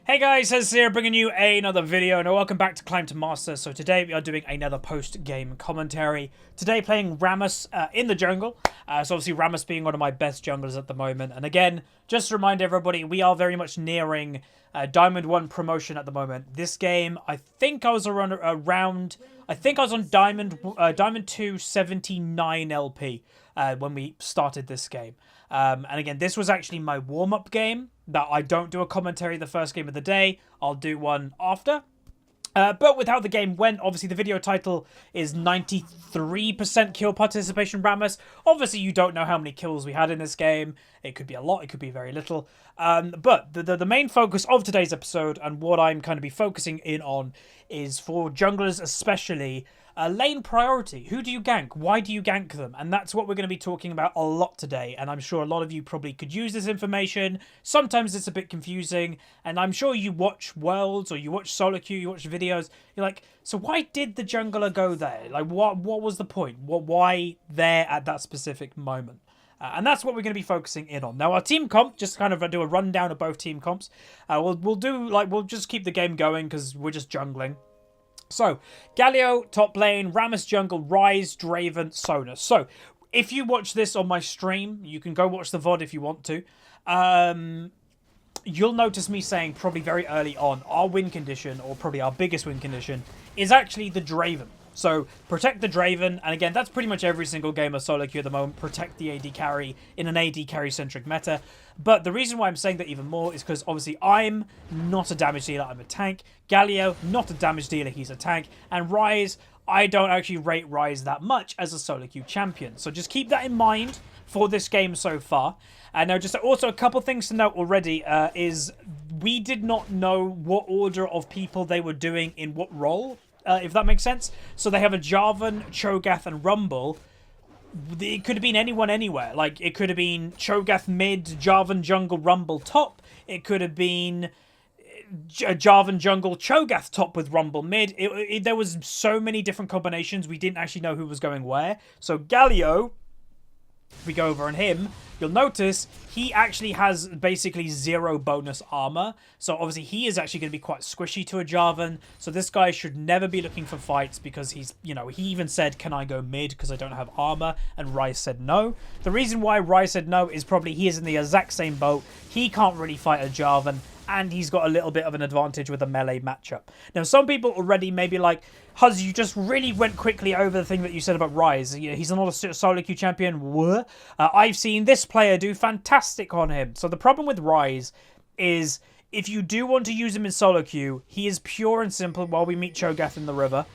Hey guys, Huzz here, bringing you another video, and welcome back to Climb to Master. So today we are doing another post-game commentary. Today playing Rammus in the jungle. So obviously Rammus being one of my best junglers at the moment. And again, just to remind everybody, we are very much nearing Diamond 1 promotion at the moment. This game, I think I was on Diamond 2 79 LP when we started this game. And again, this was actually my warm-up game. That I don't do a commentary the first game of the day. I'll do one after. But with how the game went, obviously the video title is 93% kill participation Rammus. Obviously you don't know how many kills we had in this game. It could be a lot, it could be very little. But the main focus of today's episode and what I'm kind of be focusing in on is for junglers especially, lane priority. Who do you gank? Why do you gank them? And that's what we're going to be talking about a lot today. And I'm sure a lot of you probably could use this information. Sometimes it's a bit confusing. And I'm sure you watch Worlds or you watch solo queue, you watch videos. You're like, so why did the jungler go there? Like, what was the point? Why there at that specific moment? And that's what we're going to be focusing in on. Now, our team comp, just kind of do a rundown of both team comps. We'll just keep the game going because we're just jungling. So, Galio, top lane, Rammus jungle, Ryze, Draven, Sonus. So, if you watch this on my stream, you can go watch the VOD if you want to. You'll notice me saying probably very early on, our win condition, or probably our biggest win condition, is actually the Draven. So, protect the Draven, and again, that's pretty much every single game of solo queue at the moment, protect the AD carry in an AD carry-centric meta. But the reason why I'm saying that even more is because, obviously, I'm not a damage dealer, I'm a tank. Galio, not a damage dealer, he's a tank. And Ryze, I don't actually rate Ryze that much as a solo queue champion. So just keep that in mind for this game so far. And now, just also a couple things to note already is we did not know what order of people they were doing in what role. If that makes sense. So they have a Jarvan, Cho'Gath, and Rumble. It could have been anyone anywhere. Like, it could have been Cho'Gath mid, Jarvan jungle, Rumble top. It could have been Jarvan jungle, Cho'Gath top with Rumble mid. There was so many different combinations. We didn't actually know who was going where. So Galio, if we go over on him, you'll notice he actually has basically 0 bonus armor. So obviously he is actually going to be quite squishy to a Jarvan. So this guy should never be looking for fights because he's, you know, he even said, can I go mid because I don't have armor? And Ryze said no. The reason why Ryze said no is probably he is in the exact same boat. He can't really fight a Jarvan. And he's got a little bit of an advantage with a melee matchup. Now, some people already may be like, Huzz, you just really went quickly over the thing that you said about Ryze. He's not a solo queue champion. What? I've seen this player do fantastic on him. So the problem with Ryze is if you do want to use him in solo queue, he is pure and simple while we meet Cho'Gath in the river.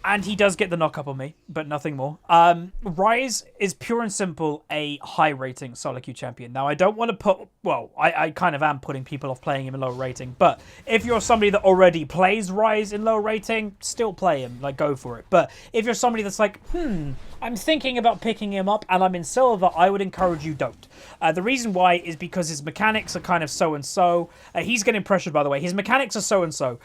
And he does get the knock up on me, but nothing more. Ryze is pure and simple a high rating solo queue champion. Now, I don't want to put... Well, I kind of am putting people off playing him in low rating. But if you're somebody that already plays Ryze in low rating, still play him. Like, go for it. But if you're somebody that's like, I'm thinking about picking him up and I'm in silver, I would encourage you don't. The reason why is because his mechanics are kind of so-and-so. He's getting pressured, by the way. His mechanics are so-and-so.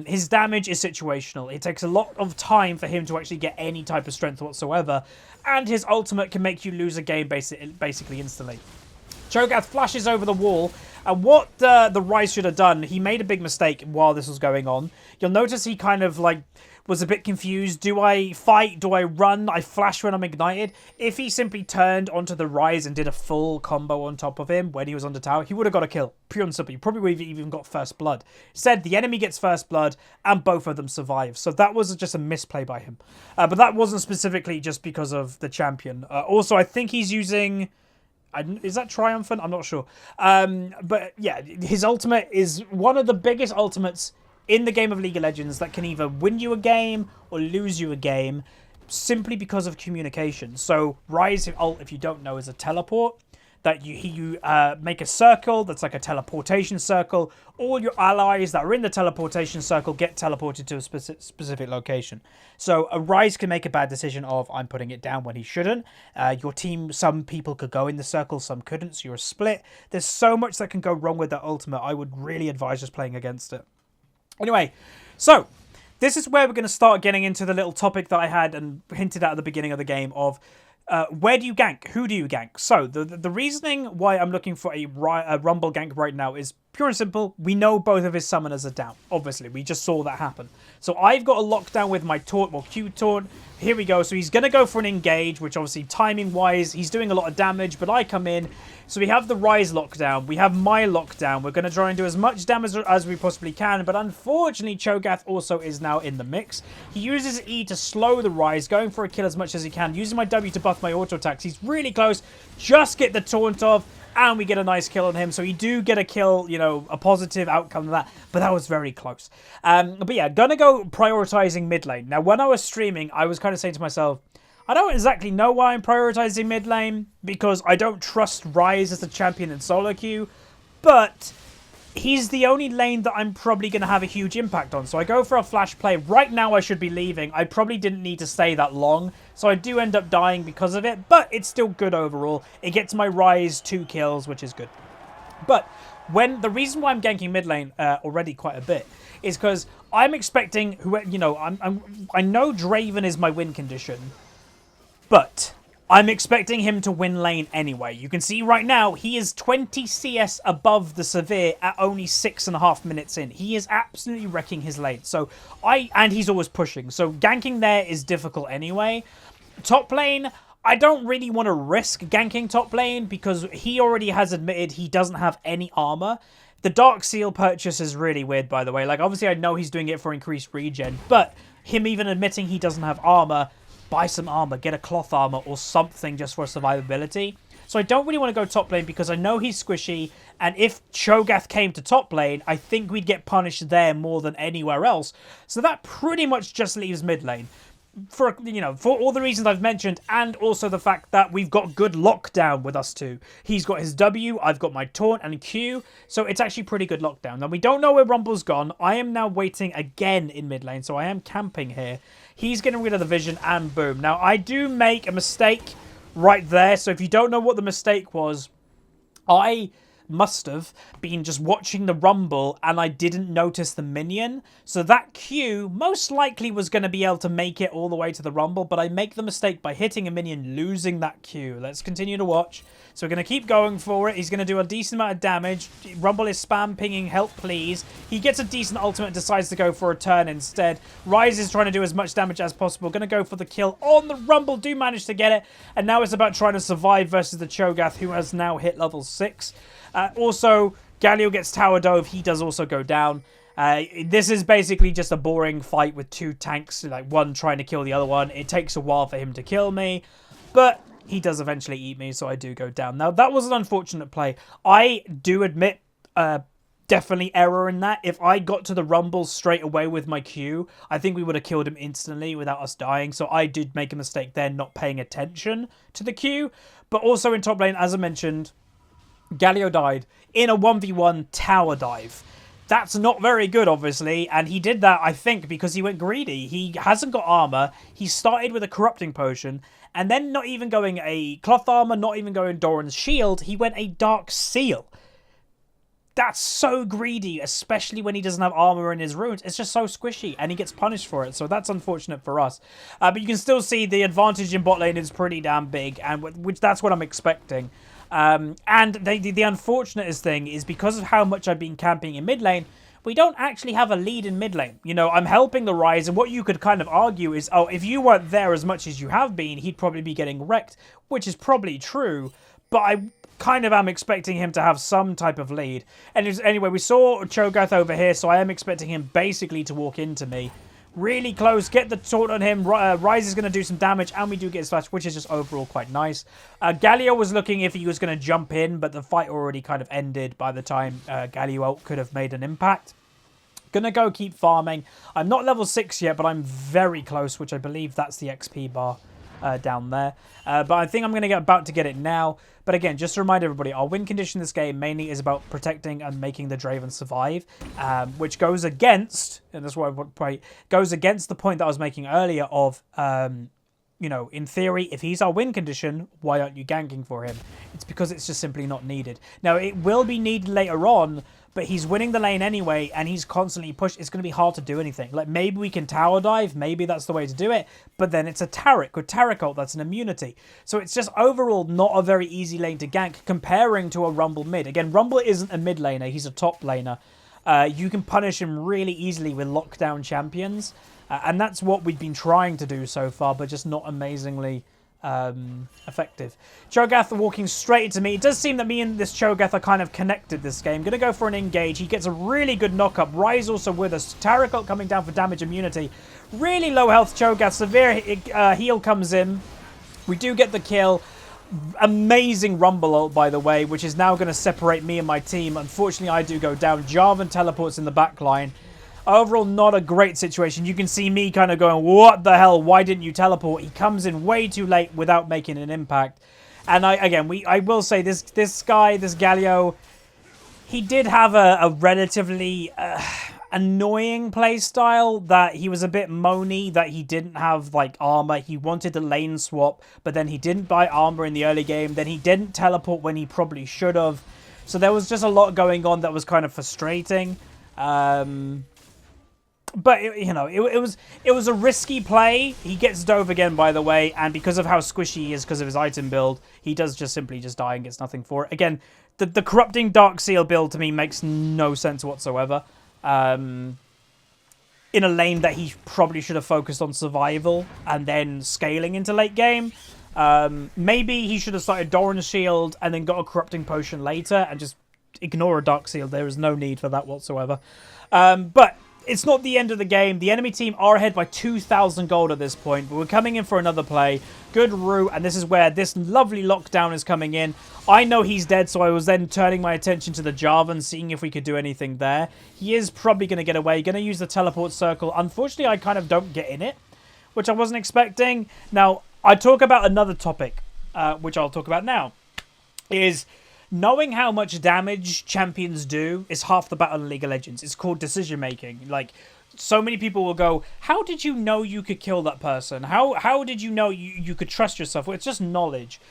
His damage is situational. It takes a lot of time for him to actually get any type of strength whatsoever. And his ultimate can make you lose a game basically instantly. Cho'Gath flashes over the wall, and what the Ryze should have done, he made a big mistake while this was going on. You'll notice he kind of like was a bit confused. Do I fight? Do I run? I flash when I'm ignited. If he simply turned onto the Ryze and did a full combo on top of him when he was on the tower, he would have got a kill. Pure and simple. He probably would have even got first blood. Said the enemy gets first blood and both of them survive. So that was just a misplay by him. But that wasn't specifically just because of the champion. Also, I think he's using... Is that Triumphant? I'm not sure. But yeah, his ultimate is one of the biggest ultimates in the game of League of Legends that can either win you a game or lose you a game simply because of communication. So Ryze ult, if you don't know, is a teleport that you make a circle that's like a teleportation circle. All your allies that are in the teleportation circle get teleported to a specific location. So a Ryze can make a bad decision of, I'm putting it down when he shouldn't. Your team, some people could go in the circle, some couldn't, so you're a split. There's so much that can go wrong with that ultimate. I would really advise just playing against it. Anyway, so this is where we're going to start getting into the little topic that I had and hinted at the beginning of the game of where do you gank? Who do you gank? So the reasoning why I'm looking for a Rumble gank right now is pure and simple, we know both of his summoners are down. Obviously, we just saw that happen. So I've got a lockdown with my taunt, well, Q taunt. Here we go. So he's going to go for an engage, which obviously timing-wise, he's doing a lot of damage, but I come in. So we have the Rise lockdown. We have my lockdown. We're going to try and do as much damage as we possibly can, but unfortunately, Cho'Gath also is now in the mix. He uses E to slow the Rise, going for a kill as much as he can, using my W to buff my auto attacks. He's really close. Just get the taunt off, and we get a nice kill on him. So we do get a kill, you know, a positive outcome of that, but that was very close. But yeah, gonna go prioritizing mid lane. Now, when I was streaming, I was kind of saying to myself, I don't exactly know why I'm prioritizing mid lane, because I don't trust Rise as a champion in solo queue, but he's the only lane that I'm probably going to have a huge impact on. So I go for a flash play. Right now I should be leaving. I probably didn't need to stay that long, so I do end up dying because of it, but it's still good overall. It gets my Rise 2 kills, which is good. But when the reason why I'm ganking mid lane already quite a bit is because I'm expecting, you know, I know Draven is my win condition, but I'm expecting him to win lane anyway. You can see right now, he is 20 CS above the Severe at only 6.5 minutes in. He is absolutely wrecking his lane. So and he's always pushing. So ganking there is difficult anyway. Top lane, I don't really want to risk ganking top lane because he already has admitted he doesn't have any armor. The Dark Seal purchase is really weird, by the way. Like, obviously, I know he's doing it for increased regen, but him even admitting he doesn't have armor, buy some armor, get a cloth armor or something just for survivability. So I don't really want to go top lane because I know he's squishy, and if Cho'Gath came to top lane, I think we'd get punished there more than anywhere else. So that pretty much just leaves mid lane. For, you know, for all the reasons I've mentioned, and also the fact that we've got good lockdown with us two. He's got his W, I've got my taunt and Q, so it's actually pretty good lockdown. Now, we don't know where Rumble's gone. I am now waiting again in mid lane, so I am camping here. He's getting rid of the vision, and boom. Now, I do make a mistake right there, so if you don't know what the mistake was, I must have been just watching the Rumble and I didn't notice the minion. So that Q most likely was going to be able to make it all the way to the Rumble, but I make the mistake by hitting a minion, losing that Q. Let's continue to watch. So we're going to keep going for it. He's going to do a decent amount of damage. Rumble is spam pinging, help please. He gets a decent ultimate, decides to go for a turn instead. Rise is trying to do as much damage as possible. Going to go for the kill on the Rumble. Do manage to get it. And now it's about trying to survive versus the Cho'Gath, who has now hit level 6. Also, Galio gets tower dove. He does also go down. This is basically just a boring fight with two tanks, like one trying to kill the other one. It takes a while for him to kill me, but he does eventually eat me, so I do go down. Now, that was an unfortunate play. I do admit definitely error in that. If I got to the Rumble straight away with my Q, I think we would have killed him instantly without us dying. So I did make a mistake there not paying attention to the Q. But also in top lane, as I mentioned, Galio died in a 1v1 tower dive. That's not very good, obviously, and he did that, I think, because he went greedy. He hasn't got armor. He started with a corrupting potion, and then not even going a cloth armor, not even going Doran's shield, he went a Dark Seal. That's so greedy, especially when he doesn't have armor in his runes. It's just so squishy, and he gets punished for it, so that's unfortunate for us. But you can still see the advantage in bot lane is pretty damn big, and which that's what I'm expecting. And the unfortunate thing is because of how much I've been camping in mid lane, we don't actually have a lead in mid lane. You know, I'm helping the Rise, and what you could kind of argue is, oh, if you weren't there as much as you have been, he'd probably be getting wrecked, which is probably true, but I kind of am expecting him to have some type of lead. And anyway, we saw Cho'Gath over here, so I am expecting him basically to walk into me. Really close, get the taunt on him. Rise is going to do some damage, and we do get his flash, which is just overall quite nice. Galio was looking if he was going to jump in, but the fight already kind of ended by the time Galio could have made an impact. Gonna go keep farming. I'm not level 6 yet, but I'm very close, which I believe that's the XP bar down there. But I think I'm going to about to get it now. But again, just to remind everybody, our win condition in this game mainly is about protecting and making the Draven survive, which goes against, and that's why I would pray, goes against the point that I was making earlier of you know, in theory, if he's our win condition, why aren't you ganking for him? It's because it's just simply not needed. Now, it will be needed later on, but he's winning the lane anyway, and he's constantly pushed. It's going to be hard to do anything. Like, maybe we can tower dive. Maybe that's the way to do it. But then it's a Taric. With Taric ult, that's an immunity. So it's just overall not a very easy lane to gank comparing to a Rumble mid. Again, Rumble isn't a mid laner. He's a top laner. You can punish him really easily with lockdown champions. And that's what we've been trying to do so far, but just not amazingly effective. Cho'Gath walking straight into me. It does seem that me and this Cho'Gath are kind of connected this game. Going to go for an engage. He gets a really good knock-up. Ryze also with us. Taric ult coming down for damage immunity. Really low health Cho'Gath. Severe heal comes in. We do get the kill. Amazing Rumble ult, by the way, which is now going to separate me and my team. Unfortunately, I do go down. Jarvan teleports in the back line. Overall, not a great situation. You can see me kind of going, what the hell? Why didn't you teleport? He comes in way too late without making an impact. And I will say, this guy, this Galio, he did have a relatively annoying playstyle, that he was a bit moany, that he didn't have like armor. He wanted the lane swap, but then he didn't buy armor in the early game. Then he didn't teleport when he probably should have. So there was just a lot going on that was kind of frustrating. But, it was a risky play. He gets dove again, by the way, and because of how squishy he is, because of his item build, he does just simply die and gets nothing for it. Again, the Corrupting Dark Seal build to me makes no sense whatsoever. In a lane that he probably should have focused on survival and then scaling into late game. Maybe he should have started Doran's Shield and then got a Corrupting Potion later and just ignore a Dark Seal. There is no need for that whatsoever. But it's not the end of the game. The enemy team are ahead by 2,000 gold at this point, but we're coming in for another play. Good route, and this is where this lovely lockdown is coming in. I know he's dead, so I was then turning my attention to the Jarvan, seeing if we could do anything there. He is probably going to get away. Going to use the teleport circle. Unfortunately, I kind of don't get in it, which I wasn't expecting. Now, I talk about another topic, which I'll talk about now, is knowing how much damage champions do is half the battle in League of Legends. It's called decision making. Like, so many people will go, how did you know you could kill that person? How did you know you could trust yourself? Well, it's just knowledge.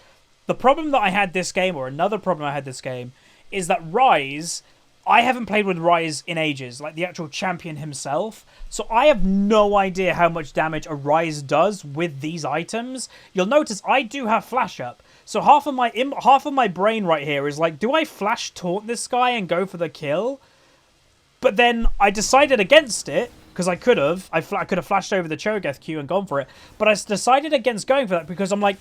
The problem that I had this game, or another problem I had this game, is that Ryze, I haven't played with Ryze in ages, like the actual champion himself. So I have no idea how much damage a Ryze does with these items. You'll notice I do have flash up. So half of my brain right here is like, do I flash taunt this guy and go for the kill? But then I decided against it, because I could have. I could have flashed over the Cho'Gath Q and gone for it. But I decided against going for that because I'm like,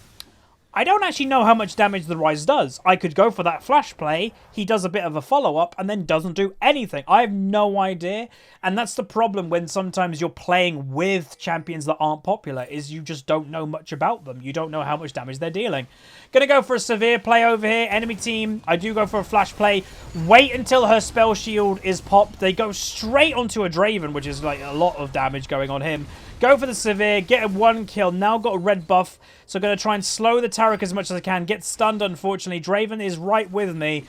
I don't actually know how much damage the Ryze does. I could go for that flash play. He does a bit of a follow-up and then doesn't do anything. I have no idea. And that's the problem when sometimes you're playing with champions that aren't popular, is you just don't know much about them. You don't know how much damage they're dealing. Gonna go for a severe play over here. Enemy team, I do go for a flash play. Wait until her spell shield is popped. They go straight onto a Draven, which is like a lot of damage going on him. Go for the severe, get a 1 kill. Now got a red buff, so going to try and slow the Taric as much as I can. Get stunned, unfortunately. Draven is right with me.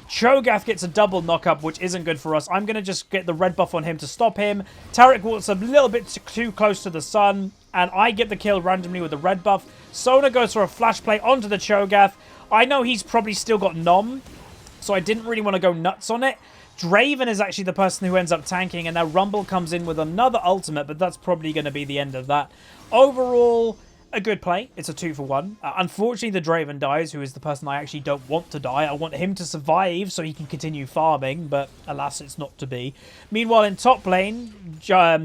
Cho'Gath gets a double knock-up, which isn't good for us. I'm going to just get the red buff on him to stop him. Taric walks a little bit too close to the sun, and I get the kill randomly with the red buff. Sona goes for a flash play onto the Cho'Gath. I know he's probably still got Nom, so I didn't really want to go nuts on it. Draven is actually the person who ends up tanking, and now Rumble comes in with another ultimate, but that's probably going to be the end of that. Overall, a good play. It's a 2-for-1. Unfortunately, the Draven dies, who is the person I actually don't want to die. I want him to survive so he can continue farming, but alas, it's not to be. Meanwhile, in top lane,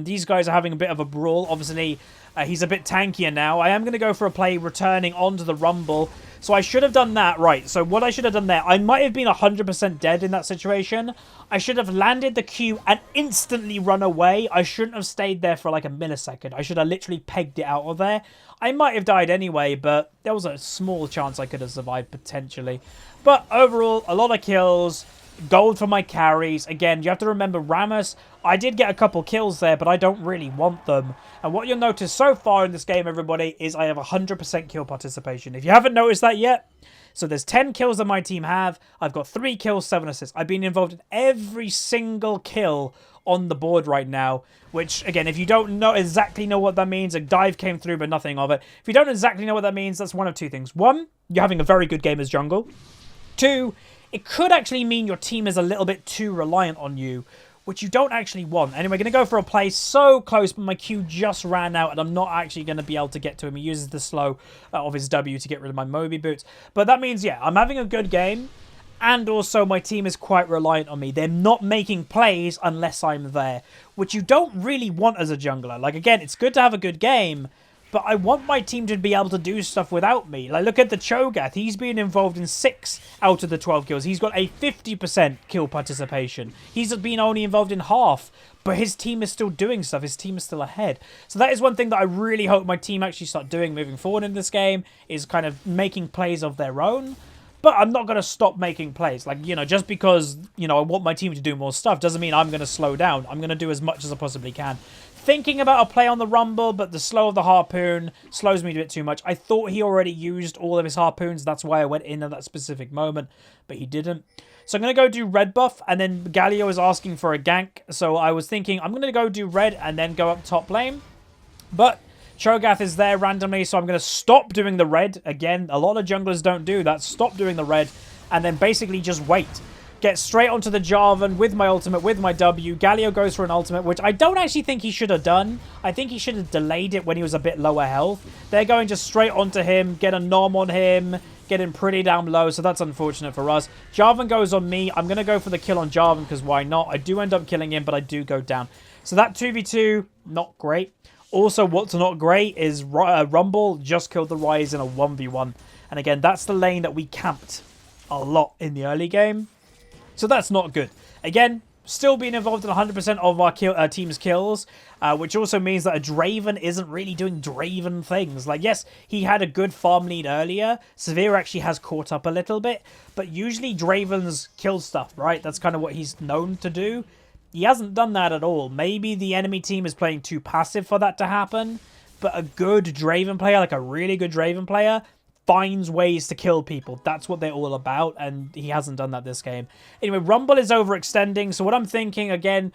these guys are having a bit of a brawl. Obviously, he's a bit tankier now. I am going to go for a play returning onto the Rumble. So I should have done that. Right, so what I should have done there, I might have been 100% dead in that situation. I should have landed the Q and instantly run away. I shouldn't have stayed there for like a millisecond. I should have literally pegged it out of there. I might have died anyway, but there was a small chance I could have survived potentially. But overall, a lot of kills. Gold for my carries. Again, you have to remember Rammus. I did get a couple kills there, but I don't really want them. And what you'll notice so far in this game, everybody, is I have 100% kill participation. If you haven't noticed that yet, So there's 10 kills that my team have. I've got 3 kills, 7 assists. I've been involved in every single kill on the board right now, which, again, if you don't exactly know what that means, a dive came through, but nothing of it. If you don't exactly know what that means, that's one of 2 things. 1, you're having a very good game as jungle. 2, it could actually mean your team is a little bit too reliant on you, which you don't actually want. Anyway, going to go for a play so close, but my Q just ran out, and I'm not actually going to be able to get to him. He uses the slow of his W to get rid of my Moby boots. But that means, yeah, I'm having a good game. And also, my team is quite reliant on me. They're not making plays unless I'm there, which you don't really want as a jungler. Like, again, it's good to have a good game, but I want my team to be able to do stuff without me. Like, look at the Cho'Gath. He's been involved in 6 out of the 12 kills. He's got a 50% kill participation. He's been only involved in half, but his team is still doing stuff. His team is still ahead. So that is one thing that I really hope my team actually start doing moving forward in this game, is kind of making plays of their own. But I'm not going to stop making plays. Like, you know, just because, you know, I want my team to do more stuff doesn't mean I'm going to slow down. I'm going to do as much as I possibly can. Thinking about a play on the Rumble, but the slow of the harpoon slows me a bit too much. I thought he already used all of his harpoons. That's why I went in at that specific moment, but he didn't. So I'm going to go do red buff, and then Galio is asking for a gank. So I was thinking I'm going to go do red and then go up top lane. But Cho'Gath is there randomly, so I'm going to stop doing the red. Again, a lot of junglers don't do that. Stop doing the red, and then basically just wait. Get straight onto the Jarvan with my ultimate, with my W. Galio goes for an ultimate, which I don't actually think he should have done. I think he should have delayed it when he was a bit lower health. They're going just straight onto him, get a nom on him, get him pretty down low, so that's unfortunate for us. Jarvan goes on me. I'm going to go for the kill on Jarvan, because why not? I do end up killing him, but I do go down. So that 2v2, not great. Also, what's not great is Rumble just killed the Rise in a 1v1. And again, that's the lane that we camped a lot in the early game. So that's not good. Again, still being involved in 100% of our team's kills, which also means that a Draven isn't really doing Draven things. Like, yes, he had a good farm lead earlier. Severe actually has caught up a little bit. But usually Dravens kill stuff, right? That's kind of what he's known to do. He hasn't done that at all. Maybe the enemy team is playing too passive for that to happen. But a good Draven player, like a really good Draven player, finds ways to kill people. That's what they're all about, and he hasn't done that this game. Anyway, Rumble is overextending, so what I'm thinking, again,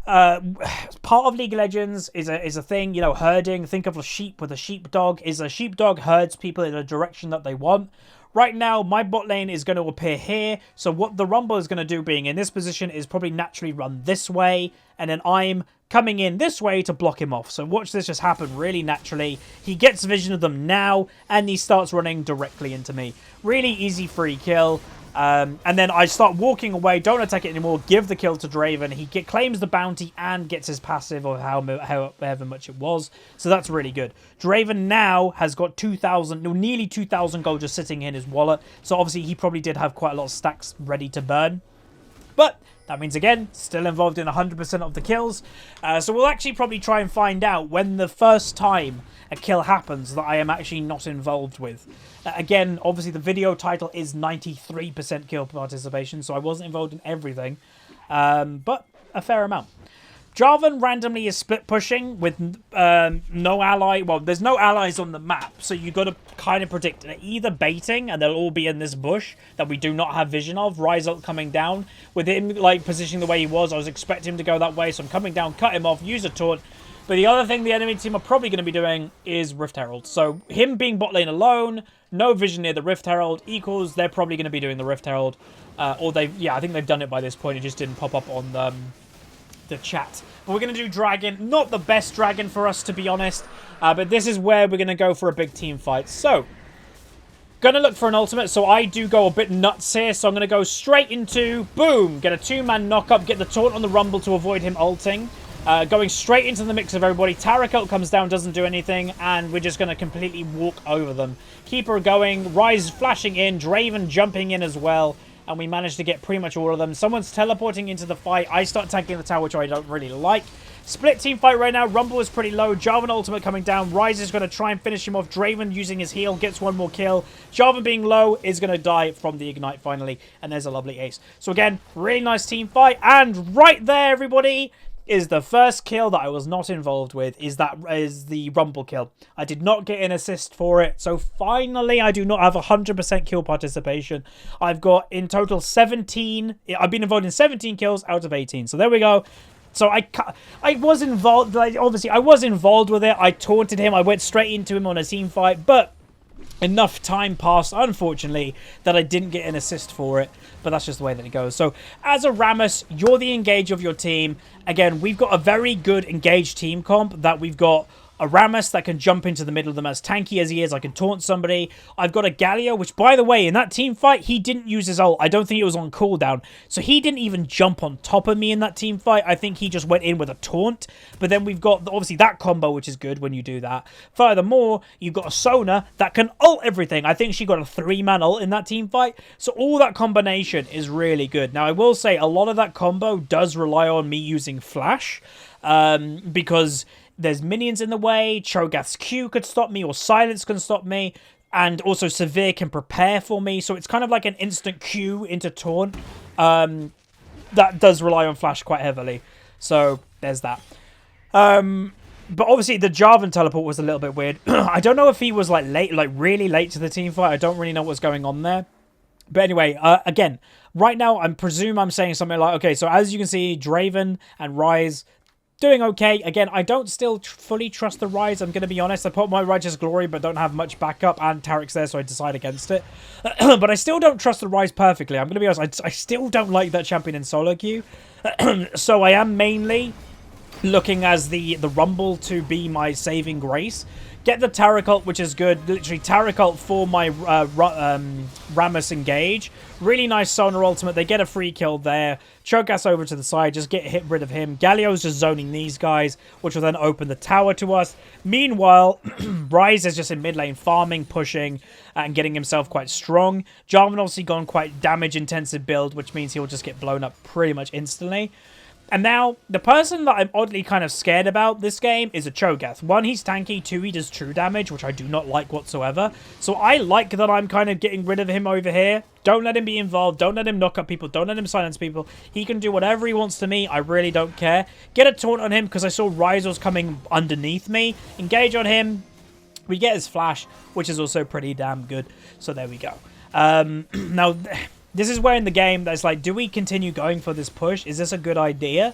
part of League of Legends is a thing, you know, herding. Think of a sheep with a sheepdog. A sheepdog herds people in a direction that they want. Right now, my bot lane is going to appear here. So what the Rumble is going to do, being in this position, is probably naturally run this way. And then I'm coming in this way to block him off. So watch this just happen really naturally. He gets vision of them now, and he starts running directly into me. Really easy free kill. And then I start walking away, don't attack it anymore, give the kill to Draven. He claims the bounty and gets his passive, or however much it was. So that's really good. Draven now has got 2,000, no, nearly 2,000 gold just sitting in his wallet. So obviously he probably did have quite a lot of stacks ready to burn. But that means, again, still involved in 100% of the kills. So we'll actually probably try and find out when the first time a kill happens that I am actually not involved with. Again, obviously the video title is 93% kill participation, so I wasn't involved in everything. But a fair amount. Jarvan randomly is split pushing with no ally. Well, there's no allies on the map, so you got to kind of predict. They're either baiting, and they'll all be in this bush that we do not have vision of. Rise up coming down. With him like positioning the way he was, I was expecting him to go that way, so I'm coming down, cut him off, use a taunt. But the other thing the enemy team are probably going to be doing is Rift Herald. So him being bot lane alone, no vision near the Rift Herald equals they're probably going to be doing the Rift Herald. Or I think they've done it by this point. It just didn't pop up on the chat. But we're going to do Dragon. Not the best Dragon for us, to be honest. But this is where we're going to go for a big team fight. So, going to look for an ultimate. So I do go a bit nuts here. So I'm going to go straight into, boom, get a 2-man knock-up, get the taunt on the Rumble to avoid him ulting. Going straight into the mix of everybody. Taric ult comes down, doesn't do anything, and we're just going to completely walk over them. Keeper going, Rise flashing in, Draven jumping in as well, and we managed to get pretty much all of them. Someone's teleporting into the fight. I start tanking the tower, which I don't really like. Split team fight right now. Rumble is pretty low. Jarvan ultimate coming down. Rise is going to try and finish him off. Draven using his heal gets one more kill. Jarvan being low is going to die from the ignite finally, and there's a lovely ace. So again, really nice team fight, and right there, everybody, is the first kill that I was not involved with is the Rumble kill. I did not get an assist for it. So finally, I do not have 100% kill participation. I've got in total 17. I've been involved in 17 kills out of 18. So there we go. So I was involved. Like, obviously, I was involved with it. I taunted him. I went straight into him on a team fight. But enough time passed, unfortunately, that I didn't get an assist for it. But that's just the way that it goes. So, as a Rammus, you're the engage of your team. Again, we've got a very good engaged team comp that we've got a Rammus that can jump into the middle of them as tanky as he is. I can taunt somebody. I've got a Galio, which, by the way, in that team fight, he didn't use his ult. I don't think it was on cooldown. So he didn't even jump on top of me in that team fight. I think he just went in with a taunt. But then we've got, obviously, that combo, which is good when you do that. Furthermore, you've got a Sona that can ult everything. I think she got a 3-man ult in that team fight. So all that combination is really good. Now, I will say a lot of that combo does rely on me using Flash. Because there's minions in the way, Cho'Gath's Q could stop me, or Silence can stop me, and also Severe can prepare for me, so it's kind of like an instant Q into taunt. That does rely on Flash quite heavily, so there's that. But obviously the Jarvan teleport was a little bit weird. I don't know if he was like late, like really late to the team fight. I don't really know what's going on there. But anyway, again, right now I presume I'm saying something like, okay, so as you can see, Draven and Ryze doing okay. Again, I don't still fully trust the Ryze, I'm going to be honest. I put my Righteous Glory, but don't have much backup, and Tarek's there, so I decide against it. But I still don't trust the Ryze perfectly. I'm going to be honest, I still don't like that champion in solo queue. So I am mainly looking as the Rumble to be my saving grace. Get the Tarek ult, which is good. Literally, Tarek ult for my Rammus engage. Really nice Sonar ultimate. They get a free kill there. Cho'Gath over to the side. Just get rid of him. Galio's just zoning these guys, which will then open the tower to us. Meanwhile, Ryze is just in mid lane farming, pushing, and getting himself quite strong. Jarvan obviously gone quite damage-intensive build, which means he'll just get blown up pretty much instantly. And now, the person that I'm oddly kind of scared about this game is a Cho'Gath. 1, he's tanky. 2, he does true damage, which I do not like whatsoever. So I like that I'm kind of getting rid of him over here. Don't let him be involved. Don't let him knock up people. Don't let him silence people. He can do whatever he wants to me. I really don't care. Get a taunt on him because I saw Ryze was coming underneath me. Engage on him. We get his flash, which is also pretty damn good. So there we go. Now... This is where in the game that's like, do we continue going for this push? Is this a good idea?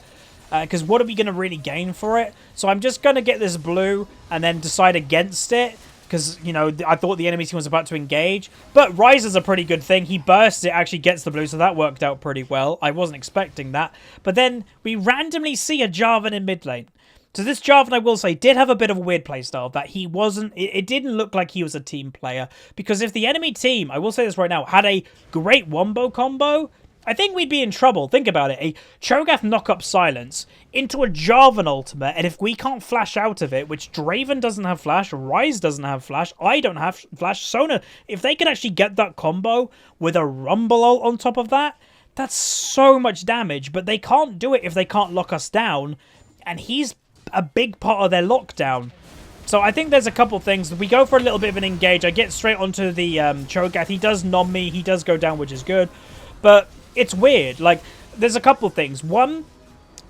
Because what are we going to really gain for it? So I'm just going to get this blue and then decide against it. Because, you know, I thought the enemy team was about to engage. But Ryze is a pretty good thing. He bursts it, actually gets the blue, so that worked out pretty well. I wasn't expecting that. But then we randomly see a Jarvan in mid lane. So this Jarvan, I will say, did have a bit of a weird playstyle, that he wasn't... It didn't look like he was a team player. Because if the enemy team, I will say this right now, had a great wombo combo, I think we'd be in trouble. Think about it. A Cho'Gath knock-up silence into a Jarvan ultimate, and if we can't flash out of it, which Draven doesn't have flash, Ryze doesn't have flash, I don't have flash, Sona, if they can actually get that combo with a Rumble ult on top of that, that's so much damage. But they can't do it if they can't lock us down, and he's a big part of their lockdown. So I think there's a couple things. We go for a little bit of an engage. I get straight onto the Cho'Gath. He does nom me. He does go down, which is good. But it's weird. Like, there's a couple things. 1,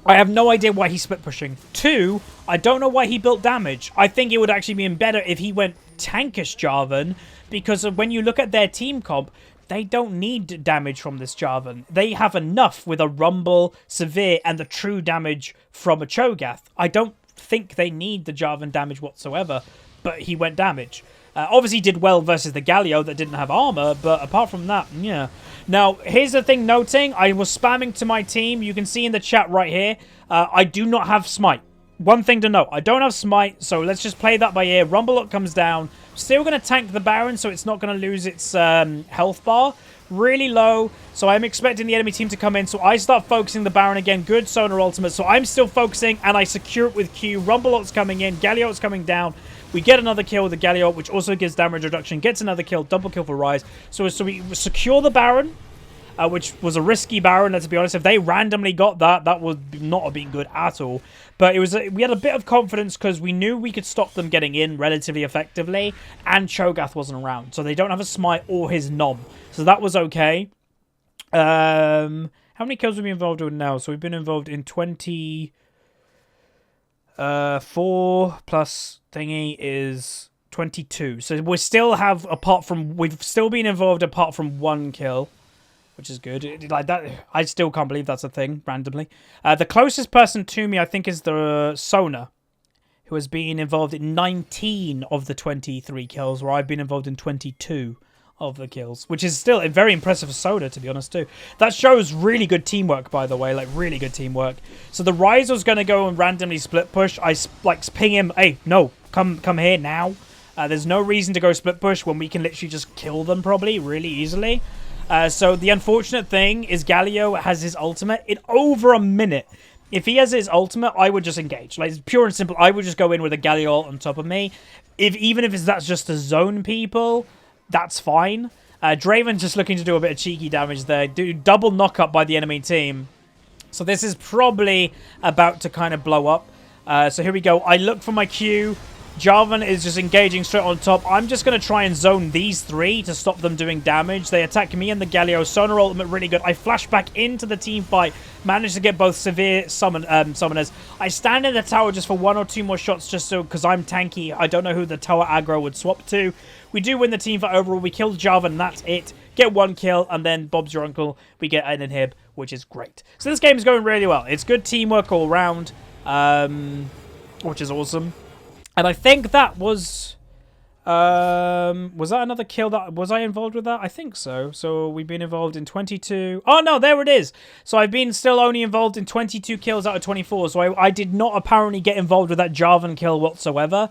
I have no idea why he's split pushing. 2, I don't know why he built damage. I think it would actually be better if he went tankish Jarvan, because when you look at their team comp, they don't need damage from this Jarvan. They have enough with a Rumble, Severe, and the true damage from a Cho'Gath. I don't think they need the Jarvan damage whatsoever, but he went damage. Obviously did well versus the Galio that didn't have armor, but apart from that, yeah. Now, here's the thing noting. I was spamming to my team. You can see in the chat right here, I do not have Smite. One thing to note, I don't have Smite, so let's just play that by ear. Rumble up comes down. Still going to tank the Baron, so it's not going to lose its health bar. Really low, so I'm expecting the enemy team to come in, so I start focusing the Baron again. Good Sonar ultimate, so I'm still focusing, and I secure it with Q. Rumble ult's coming in, Galio ult's coming down. We get another kill with the Galio ult, which also gives damage reduction. Gets another kill, double kill for Ryze. So we secure the Baron, which was a risky Baron, let's be honest. If they randomly got that, that would not have been good at all. But it was we had a bit of confidence because we knew we could stop them getting in relatively effectively, and Cho'Gath wasn't around. So they don't have a Smite or his Nom. So that was okay. How many kills have we been involved in now? So we've been involved in 20... 4 plus thingy is 22. So we still have, we've still been involved apart from 1 kill, which is good. Like that, I still can't believe that's a thing, randomly. The closest person to me, I think, is the Sona, who has been involved in 19 of the 23 kills, where I've been involved in 22 of the kills, which is still very impressive for Soda, to be honest, too. That shows really good teamwork, by the way, like really good teamwork. So the Rise was going to go and randomly split push. I like ping him, hey, no, come here now. There's no reason to go split push when we can literally just kill them probably really easily. So the unfortunate thing is Galio has his ultimate in over a minute. If he has his ultimate, I would just engage. Like, it's pure and simple. I would just go in with a Galio ult on top of me. Even if that's just to zone people, that's fine. Draven's just looking to do a bit of cheeky damage there. Do double knock-up by the enemy team. So this is probably about to kind of blow up. So here we go. I look for my Q. Jarvan is just engaging straight on top. I'm just going to try and zone these 3 to stop them doing damage. They attack me and the Galio. Sonar ultimate really good. I flash back into the team fight. Managed to get both severe summoners. I stand in the tower just for 1 or 2 more shots just so because I'm tanky. I don't know who the tower aggro would swap to. We do win the team fight overall. We kill Jarvan and that's it. Get 1 kill and then Bob's your uncle. We get an inhib, which is great. So this game is going really well. It's good teamwork all around, which is awesome. And I think that was that another kill? Was I involved with that? I think so. So we've been involved in 22. Oh, no, there it is. So I've been still only involved in 22 kills out of 24. So I did not apparently get involved with that Jarvan kill whatsoever.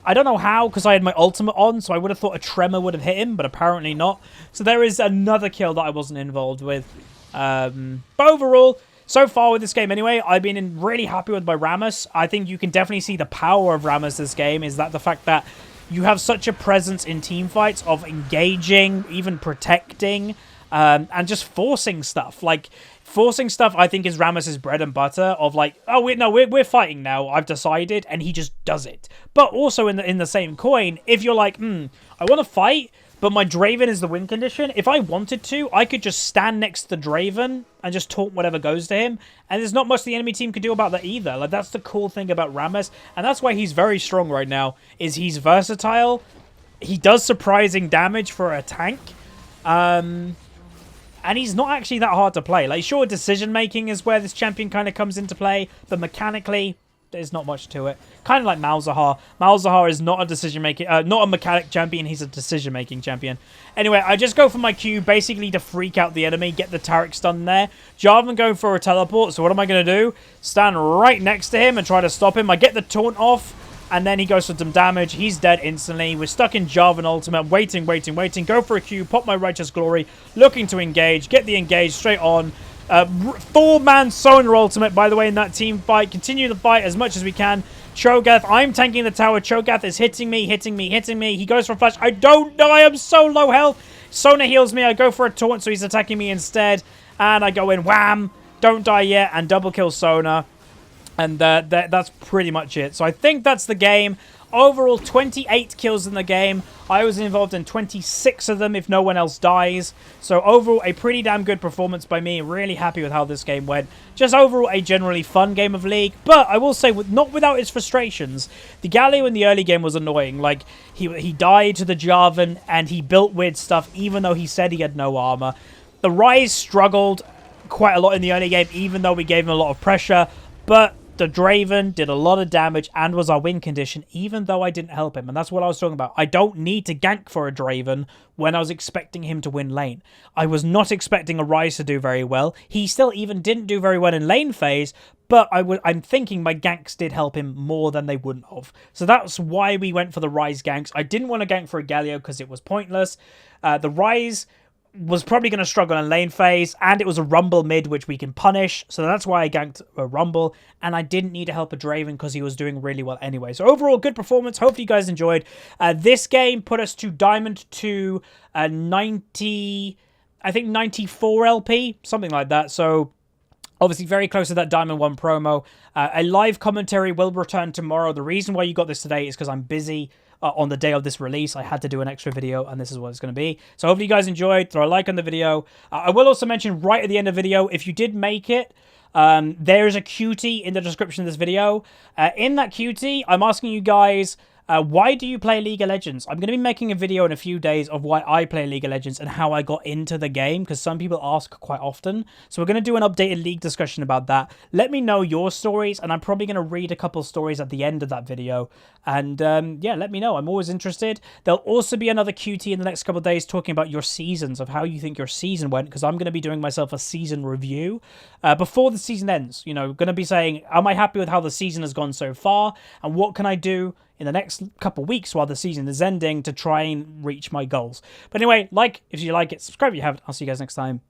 I don't know how, because I had my ultimate on, so I would have thought a tremor would have hit him, but apparently not. So there is another kill that I wasn't involved with. But overall, so far with this game anyway, I've been really happy with my Rammus. I think you can definitely see the power of Rammus this game, is that the fact that you have such a presence in team fights of engaging, even protecting, and just forcing stuff. Like, forcing stuff, I think, is Rammus's bread and butter of like, oh, we're fighting now, I've decided, and he just does it. But also in the same coin, if you're like, I want to fight, but my Draven is the win condition. If I wanted to, I could just stand next to the Draven and just taunt whatever goes to him. And there's not much the enemy team can do about that either. Like, that's the cool thing about Rammus. And that's why he's very strong right now, is he's versatile. He does surprising damage for a tank. And he's not actually that hard to play. Like, sure, decision-making is where this champion kind of comes into play. But mechanically, there's not much to it. Kind of like Malzahar. Malzahar is not a decision-making, not a mechanic champion. He's a decision-making champion. Anyway, I just go for my Q basically to freak out the enemy, get the Taric stun there. Jarvan going for a teleport, so what am I going to do? Stand right next to him and try to stop him. I get the taunt off, and then he goes for some damage. He's dead instantly. We're stuck in Jarvan ultimate. Waiting. Go for a Q, pop my Righteous Glory. Looking to engage. Get the engage straight on. 4-man Sonar ultimate, by the way, in that team fight. Continue the fight as much as we can. Cho'Gath, I'm tanking the tower. Cho'Gath is hitting me. He goes for a flash. I don't know. I am so low health. Sona heals me. I go for a taunt, so he's attacking me instead. And I go in. Wham! Don't die yet. And double kill Sona. And that's pretty much it. So I think that's the game. Overall, 28 kills in the game. I was involved in 26 of them if no one else dies. So overall, a pretty damn good performance by me. Really happy with how this game went. Just overall, a generally fun game of League. But I will say, not without its frustrations. The Galio in the early game was annoying. Like, he died to the Jarvan and he built weird stuff even though he said he had no armor. The Rise struggled quite a lot in the early game even though we gave him a lot of pressure. But the Draven did a lot of damage and was our win condition, even though I didn't help him. And that's what I was talking about. I don't need to gank for a Draven when I was expecting him to win lane. I was not expecting a Rise to do very well. He still even didn't do very well in lane phase, but I'm thinking my ganks did help him more than they wouldn't have. So that's why we went for the Rise ganks. I didn't want to gank for a Galio because it was pointless. The Rise was probably going to struggle in lane phase, and it was a Rumble mid, which we can punish, so that's why I ganked a Rumble, and I didn't need to help a Draven because he was doing really well anyway. So overall, good performance. Hopefully you guys enjoyed. This game put us to Diamond to 90, I think 94 LP, something like that, so obviously very close to that Diamond 1 promo. A live commentary will return tomorrow. The reason why you got this today is because I'm busy. On the day of this release, I had to do an extra video, and this is what it's going to be. So hopefully you guys enjoyed. Throw a like on the video. I will also mention right at the end of the video, if you did make it, There is a QT in the description of this video. In that QT, I'm asking you guys, why do you play League of Legends? I'm going to be making a video in a few days of why I play League of Legends and how I got into the game, because some people ask quite often. So we're going to do an updated League discussion about that. Let me know your stories, and I'm probably going to read a couple stories at the end of that video. And yeah, let me know. I'm always interested. There'll also be another QT in the next couple of days talking about your seasons, of how you think your season went, because I'm going to be doing myself a season review before the season ends. You know, going to be saying, am I happy with how the season has gone so far, and what can I do in the next couple of weeks while the season is ending to try and reach my goals. But anyway, if you like it, subscribe if you haven't. I'll see you guys next time.